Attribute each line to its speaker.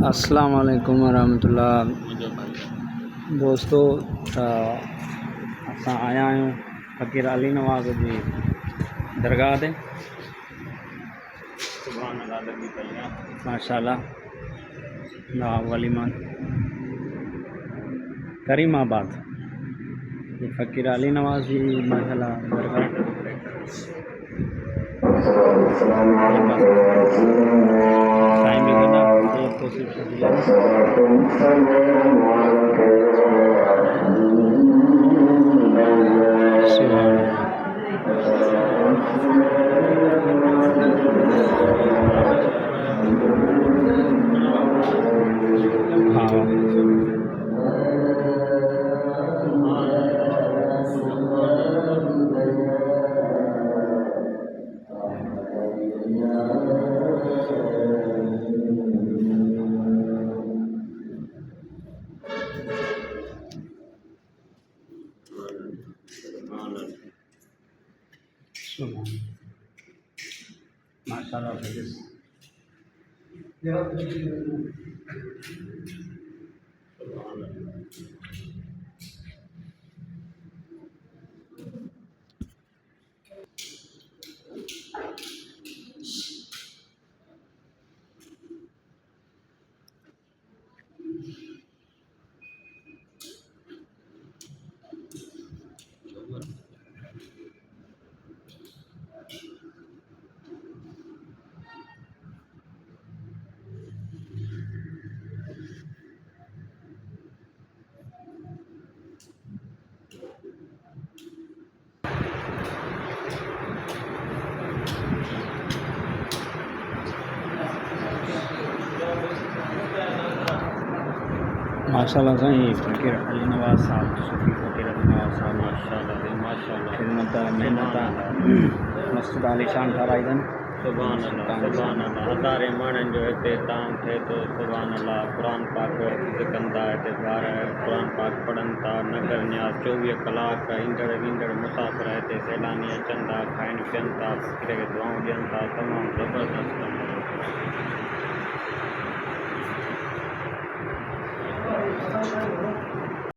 Speaker 1: अस्सलाम वालेकुम वरहमतुल्लाह। दोस्तों असां आया आहियूं फ़कीर अली नवाज़ जी दरगाह ते। माशाअल्लाह वलीमान करीमाबाद फ़कीर अली नवाज़ जी माशाअल्लाह दरगाह। साईं भी गदा तौसीफ़ माशाअल्लाह। माशाअल्लाह साईं फ़कीर अली नवाज़ साहब सूफ़ी फ़कीर अली नवाज़ साहब माशाअल्लाह खिदमत मेहनत मस्जिद आलीशान ठाराई अथनि।
Speaker 2: सुभान अल्लाह हज़ारे माण्हुनि जो हिते ताम थिए थो। सुभान अल्लाह क़ुरान पाक कंदा हिते ॿार क़ुरान पाक पढ़नि था। नगर न्यास 24 कलाक ईंदड़ वींदड़ मुसाफ़िर हिते सैलानी अचनि था, खाइनि पीअनि था, फ़कीर खे दुआऊं ॾियनि था। तमामु ज़बरदस्त कमु।